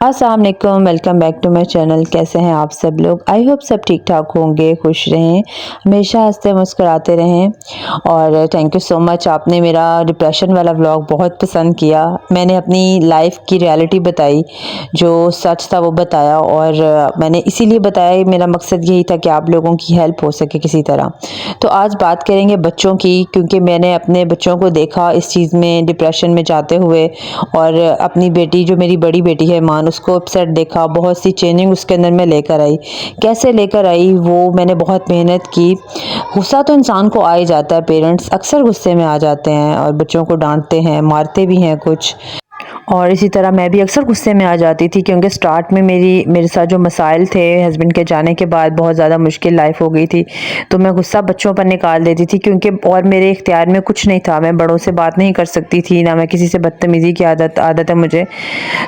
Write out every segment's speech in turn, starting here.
अस्सलाम वालेकुम, welcome back to my channel. कैसे हैं आप सब लोग? आई होप सब ठीक ठाक होंगे, खुश रहें, हमेशा हंसते मुस्कुराते रहें। और थैंक यू सो मच, आपने मेरा डिप्रेशन वाला व्लॉग बहुत पसंद किया। मैंने अपनी लाइफ की रियलिटी बताई, जो सच था वो बताया, और मैंने इसीलिए बताया, मेरा मकसद यही था कि आप लोगों की हेल्प हो सके किसी तरह। तो आज बात करेंगे बच्चों की, क्योंकि मैंने अपने बच्चों को देखा इस चीज़ में, डिप्रेशन में जाते हुए। और अपनी बेटी, जो मेरी बड़ी बेटी है मान, उसको अपसेट देखा, बहुत सी चेंजिंग उसके अंदर मैं लेकर आई। कैसे लेकर आई वो मैंने बहुत मेहनत की। गुस्सा तो इंसान को आ ही जाता है, पेरेंट्स अक्सर गुस्से में आ जाते हैं और बच्चों को डांटते हैं, मारते भी हैं कुछ। और इसी तरह मैं भी अक्सर गुस्से में आ जाती थी, क्योंकि स्टार्ट में मेरे साथ जो मसाइल थे हस्बैंड के जाने के बाद, बहुत ज़्यादा मुश्किल लाइफ हो गई थी। तो मैं गुस्सा बच्चों पर निकाल देती थी, क्योंकि और मेरे इख्तियार में कुछ नहीं था। मैं बड़ों से बात नहीं कर सकती थी, ना मैं किसी से बदतमीज़ी की आदत है मुझे।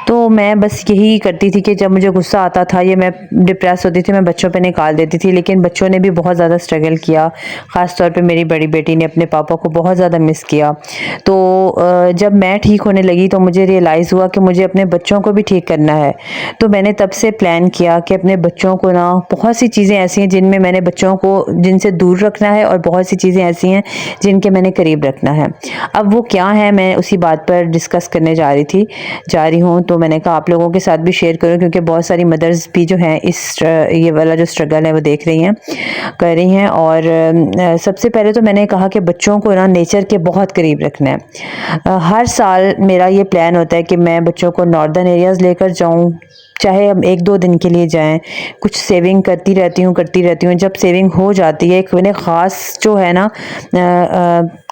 तो मैं बस यही करती थी कि जब मुझे गुस्सा आता था या मैं डिप्रेस होती थी, मैं बच्चों पे निकाल देती थी। लेकिन बच्चों ने भी बहुत ज़्यादा स्ट्रगल किया, ख़ास तौर पे मेरी बड़ी बेटी ने अपने पापा को बहुत ज़्यादा मिस किया। तो जब मैं ठीक होने लगी तो मुझे रियलाइज़ हुआ कि मुझे अपने बच्चों को भी ठीक करना है। तो मैंने तब से प्लान किया कि अपने बच्चों को ना, बहुत सी चीज़ें ऐसी हैं जिनमें मैंने बच्चों को जिनसे दूर रखना है, और बहुत सी चीज़ें ऐसी हैं जिनके मैंने करीब रखना है। अब वो क्या है, मैं उसी बात पर डिस्कस करने जा रही हूँ। तो मैंने कहा आप लोगों के साथ भी शेयर करूँ, क्योंकि बहुत सारी मदर्स भी जो हैं ये वाला जो स्ट्रगल है वो देख रही हैं, कर रही हैं। और सबसे पहले तो मैंने कहा कि बच्चों को ना नेचर के बहुत करीब रखना है। हर साल मेरा ये प्लान होता है कि मैं बच्चों को नॉर्दर्न एरियाज़ लेकर जाऊँ, चाहे हम 1-2 दिन के लिए जाएं। कुछ सेविंग करती रहती हूँ। जब सेविंग हो जाती है, एक मैंने ख़ास जो है ना,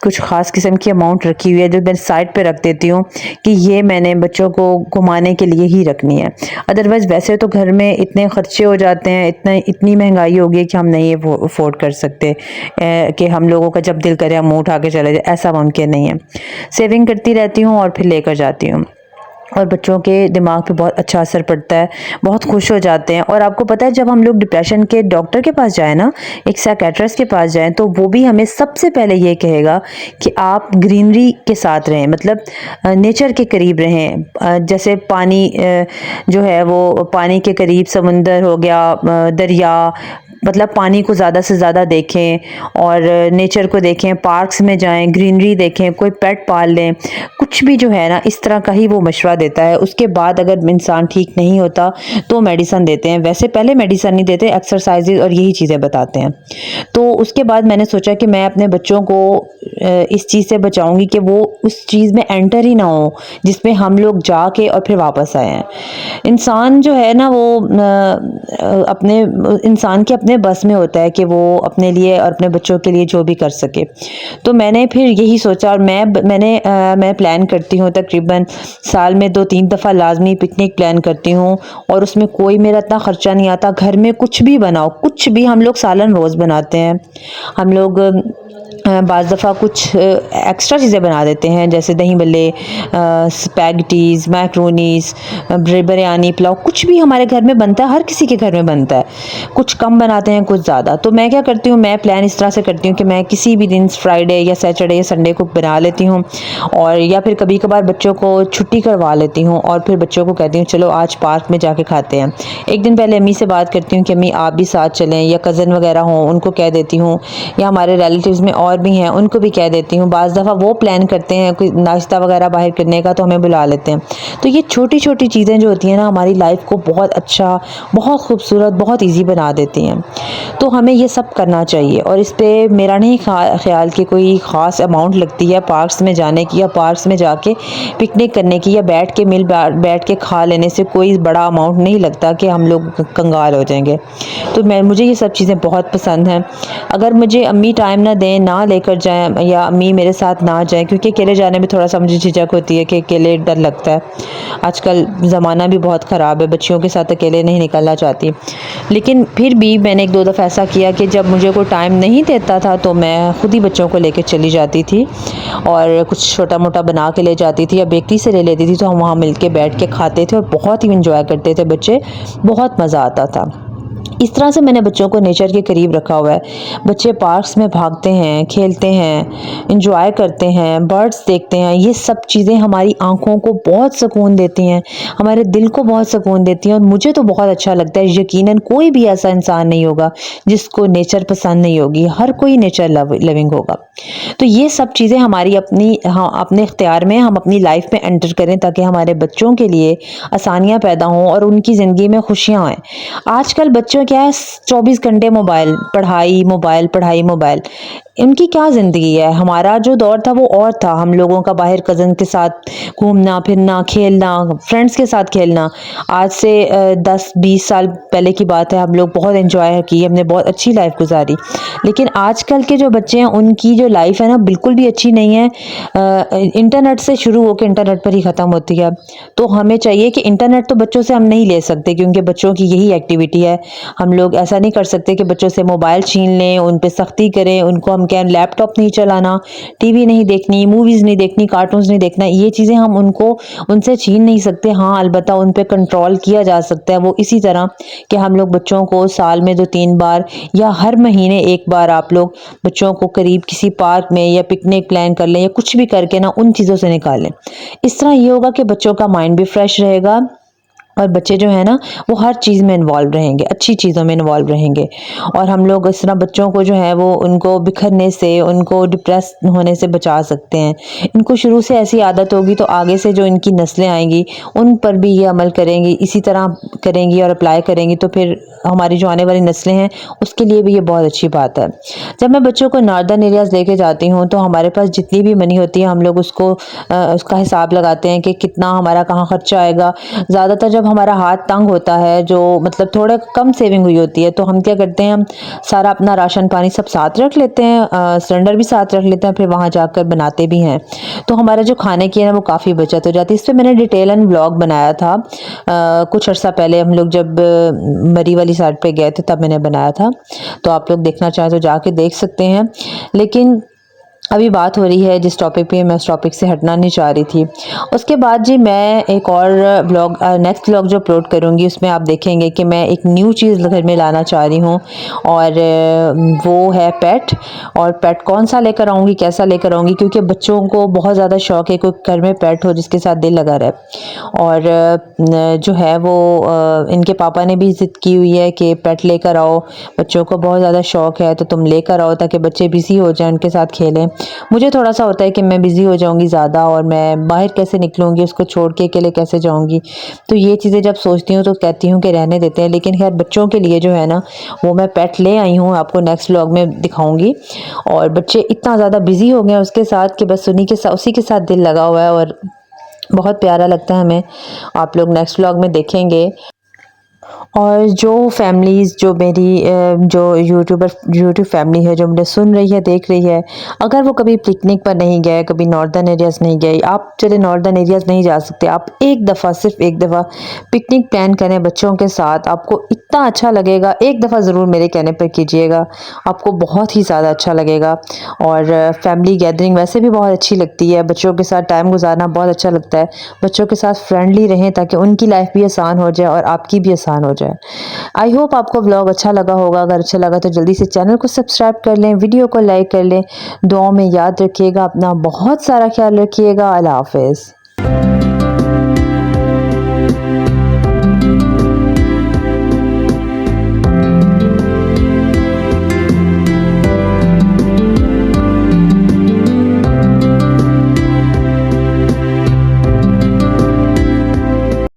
कुछ ख़ास किस्म की अमाउंट रखी हुई है, जो मैं साइड पे रख देती हूँ कि ये मैंने बच्चों को घुमाने के लिए ही रखनी है। अदरवाइज़ वैसे तो घर में इतने खर्चे हो जाते हैं, इतनी महंगाई हो गई है कि हम नहीं अफोर्ड कर सकते कि हम लोगों का जब दिल करे हम मुँह उठा के चले जाए, ऐसा मुमकिन नहीं है। सेविंग करती रहती हूँ और फिर लेकर जाती हूँ, और बच्चों के दिमाग पे बहुत अच्छा असर पड़ता है, बहुत खुश हो जाते हैं। और आपको पता है, जब हम लोग डिप्रेशन के डॉक्टर के पास जाएँ ना, एक साइकियाट्रिस्ट के पास जाएँ, तो वो भी हमें सबसे पहले ये कहेगा कि आप ग्रीनरी के साथ रहें, मतलब नेचर के करीब रहें। जैसे पानी जो है वो पानी के करीब, समुंदर हो गया, दरिया, मतलब पानी को ज़्यादा से ज़्यादा देखें और नेचर को देखें, पार्क्स में जाएं, ग्रीनरी देखें, कोई पेट पाल लें, कुछ भी जो है ना इस तरह का ही वो मशवरा देता है। उसके बाद अगर इंसान ठीक नहीं होता तो मेडिसिन देते हैं। वैसे पहले मेडिसिन नहीं देते, एक्सरसाइजेज और यही चीज़ें बताते हैं। तो उसके बाद मैंने सोचा कि मैं अपने बच्चों को इस चीज़ से बचाऊंगी कि वो उस चीज़ में एंटर ही ना हो जिसमें हम लोग जाके और फिर वापस आए हैं। इंसान जो है ना वो अपने इंसान के अपने बस में होता है कि वो अपने लिए और अपने बच्चों के लिए जो भी कर सके। तो मैंने फिर यही सोचा, और मैं प्लान करती हूँ तकरीबन साल में 2-3 दफ़ा लाजमी पिकनिक प्लान करती हूँ, और उसमें कोई मेरा इतना ख़र्चा नहीं आता। घर में कुछ भी बनाओ, कुछ भी, हम लोग सालन रोज़ बनाते हैं, हम लोग बाज़ दफ़ा कुछ एक्स्ट्रा चीज़ें बना देते हैं, जैसे दही बल्ले, स्पैगेटीज़, मैक्रोनीज़, बिरयानी, पुलाव, कुछ भी हमारे घर में बनता है, हर किसी के घर में बनता है। कुछ कम बनाते हैं, कुछ ज़्यादा। तो मैं क्या करती हूँ, मैं प्लान इस तरह से करती हूँ कि मैं किसी भी दिन फ्राइडे या सैटरडे या संडे को बना लेती हूँ, और या फिर कभी कभार बच्चों को छुट्टी करवा लेती हूँ, और फिर बच्चों को कहती हूँ चलो आज पार्क में जाके खाते हैं। एक दिन पहले अम्मी से बात करती हूँ कि अम्मी आप भी साथ चलें, या कज़न वगैरह हों उनको कह देती हूँ, या हमारे रिलेटिव्स में और भी हैं उनको भी कह देती हूँ। बाज़ दफ़ा वो प्लान करते हैं कोई नाश्ता वगैरह बाहर करने का, तो हमें बुला लेते हैं। तो ये छोटी छोटी चीज़ें जो होती हैं ना, हमारी लाइफ को बहुत अच्छा, बहुत खूबसूरत, बहुत ईजी बना देती हैं। तो हमें ये सब करना चाहिए। और इस पे मेरा नहीं ख्याल कि कोई ख़ास अमाउंट लगती है पार्क्स में जाने की, या पार्क्स में जाके पिकनिक करने की, या बैठ के खा लेने से कोई बड़ा अमाउंट नहीं लगता कि हम लोग कंगाल हो जाएंगे। तो मुझे ये सब चीज़ें बहुत पसंद हैं। अगर मुझे अम्मी टाइम ना ना लेकर जाएं या अम्मी मेरे साथ ना जाएं, क्योंकि अकेले जाने में थोड़ा सा मुझे झिझक होती है कि अकेले डर लगता है। आजकल ज़माना भी बहुत ख़राब है, बच्चियों के साथ अकेले नहीं निकलना चाहती। लेकिन फिर भी मैंने 1-2 दफ़ा ऐसा किया कि जब मुझे कोई टाइम नहीं देता था तो मैं खुद ही बच्चों को लेकर चली जाती थी और कुछ छोटा-मोटा बना के ले जाती थी या बेकरी से ले लेती थी, तो हम वहाँ मिल के बैठ के खाते थे और बहुत ही एंजॉय करते थे बच्चे, बहुत मज़ा आता था। इस तरह से मैंने बच्चों को नेचर के करीब रखा हुआ है। बच्चे पार्क्स में भागते हैं, खेलते हैं, एंजॉय करते हैं, बर्ड्स देखते हैं। ये सब चीज़ें हमारी आँखों को बहुत सुकून देती हैं, हमारे दिल को बहुत सुकून देती हैं और मुझे तो बहुत अच्छा लगता है। यकीनन कोई भी ऐसा इंसान नहीं होगा जिसको नेचर पसंद नहीं होगी, हर कोई नेचर लविंग होगा। तो ये सब चीज़ें हमारी अपने इख्तियार में हम अपनी लाइफ में एंटर करें ताकि हमारे बच्चों के लिए आसानियाँ पैदा हों और उनकी ज़िंदगी में खुशियाँ आएँ। आजकल बच्चों क्या है, 24 घंटे मोबाइल, पढ़ाई मोबाइल, पढ़ाई मोबाइल। इनकी क्या ज़िंदगी है? हमारा जो दौर था वो और था। हम लोगों का बाहर कज़न के साथ घूमना फिरना, खेलना, फ्रेंड्स के साथ खेलना। आज से 10-20 साल पहले की बात है, हम लोग बहुत एंजॉय की, हमने बहुत अच्छी लाइफ गुजारी। लेकिन आजकल के जो बच्चे हैं उनकी जो लाइफ है ना बिल्कुल भी अच्छी नहीं है। इंटरनेट से शुरू होकर इंटरनेट पर ही ख़त्म होती है। तो हमें चाहिए कि इंटरनेट तो बच्चों से हम नहीं ले सकते क्योंकि बच्चों की यही एक्टिविटी है। हम लोग ऐसा नहीं कर सकते कि बच्चों से मोबाइल छीन लें, उन पे सख्ती करें, उनको हम कहें लैपटॉप नहीं चलाना, टीवी नहीं देखनी, मूवीज़ नहीं देखनी, कार्टून्स नहीं देखना। ये चीज़ें हम उनसे छीन नहीं सकते। हाँ, अलबत्ता उन पे कंट्रोल किया जा सकता है। वो इसी तरह कि हम लोग बच्चों को साल में 2-3 बार या हर महीने 1 बार आप लोग बच्चों को करीब किसी पार्क में या पिकनिक प्लान कर लें या कुछ भी करके ना उन चीज़ों से निकालें। इस तरह ये होगा कि बच्चों का माइंड भी फ्रेश रहेगा और बच्चे जो है ना वो हर चीज़ में इन्वॉल्व रहेंगे, अच्छी चीज़ों में इन्वॉल्व रहेंगे। और हम लोग इस तरह बच्चों को जो है वो उनको बिखरने से, उनको डिप्रेस होने से बचा सकते हैं। इनको शुरू से ऐसी आदत होगी तो आगे से जो इनकी नस्लें आएंगी उन पर भी ये अमल करेंगी, इसी तरह करेंगी और अप्लाई करेंगी, तो फिर हमारी जो आने वाली नस्लें हैं उसके लिए भी ये बहुत अच्छी बात है। जब मैं बच्चों को नॉर्दर्न एरियाज़ लेके जाती हूँ तो हमारे पास जितनी भी मनी होती है हम लोग उसका हिसाब लगाते हैं कि कितना हमारा कहाँ खर्चा आएगा। ज़्यादातर जब हमारा हाथ तंग होता है, जो मतलब थोड़ा कम सेविंग हुई होती है, तो हम क्या करते हैं, हम सारा अपना राशन पानी सब साथ रख लेते हैं, सिलेंडर भी साथ रख लेते हैं, फिर वहाँ जाकर बनाते भी हैं। तो हमारा जो खाने की है ना वो काफ़ी बचत हो जाती है। इस पर मैंने डिटेल एंड व्लॉग बनाया था कुछ अर्सा पहले, हम लोग जब मरी वाली साइड पे गए थे तब मैंने बनाया था। तो आप लोग देखना चाहें तो जाके देख सकते हैं। लेकिन अभी बात हो रही है जिस टॉपिक पे, मैं उस टॉपिक से हटना नहीं चाह रही थी। उसके बाद जी मैं एक और ब्लॉग, नेक्स्ट ब्लॉग जो अपलोड करूँगी उसमें आप देखेंगे कि मैं एक न्यू चीज़ घर में लाना चाह रही हूँ और वो है पेट। और पेट कौन सा लेकर आऊँगी, कैसा लेकर आऊँगी, क्योंकि बच्चों को बहुत ज़्यादा शौक है कोई घर में पेट हो जिसके साथ दिल लगा रहे। और जो है वो इनके पापा ने भी ज़िद की हुई है कि पेट लेकर आओ, बच्चों को बहुत ज़्यादा शौक है तो तुम लेकर आओ ताकि बच्चे बिज़ी हो जाएं, उनके साथ खेलें। मुझे थोड़ा सा होता है कि मैं बिज़ी हो जाऊंगी ज़्यादा और मैं बाहर कैसे निकलूंगी, उसको छोड़ के अकेले कैसे जाऊंगी। तो ये चीज़ें जब सोचती हूँ तो कहती हूँ कि रहने देते हैं। लेकिन खैर बच्चों के लिए जो है ना वो मैं पेट ले आई हूँ, आपको नेक्स्ट व्लॉग में दिखाऊंगी। और बच्चे इतना ज़्यादा बिज़ी हो गए उसके साथ कि बस उसी के साथ दिल लगा हुआ है और बहुत प्यारा लगता है हमें। आप लोग नेक्स्ट व्लॉग में देखेंगे। और जो फैमिलीज़ जो मेरी जो यूट्यूब फैमिली है जो मुझे सुन रही है, देख रही है, अगर वो कभी पिकनिक पर नहीं गए, कभी नॉर्दर्न एरियाज़ नहीं गए, आप चले नॉर्दर्न एरियाज़ नहीं जा सकते, आप एक दफ़ा, सिर्फ एक दफ़ा पिकनिक प्लान करें बच्चों के साथ, आपको इतना अच्छा लगेगा। एक दफ़ा ज़रूर मेरे कहने पर कीजिएगा, आपको बहुत ही ज़्यादा अच्छा लगेगा। और फैमिली गैदरिंग वैसे भी बहुत अच्छी लगती है, बच्चों के साथ टाइम गुजारना बहुत अच्छा लगता है। बच्चों के साथ फ्रेंडली रहें ताकि उनकी लाइफ भी आसान हो जाए और आपकी भी आसान हो जाए। आई होप आपको व्लॉग अच्छा लगा होगा। अगर अच्छा लगा तो जल्दी से चैनल को सब्सक्राइब कर लें, वीडियो को लाइक कर लें। दुआओं में याद रखिएगा, अपना बहुत सारा ख्याल रखिएगा। अल्लाह हाफ़िज़।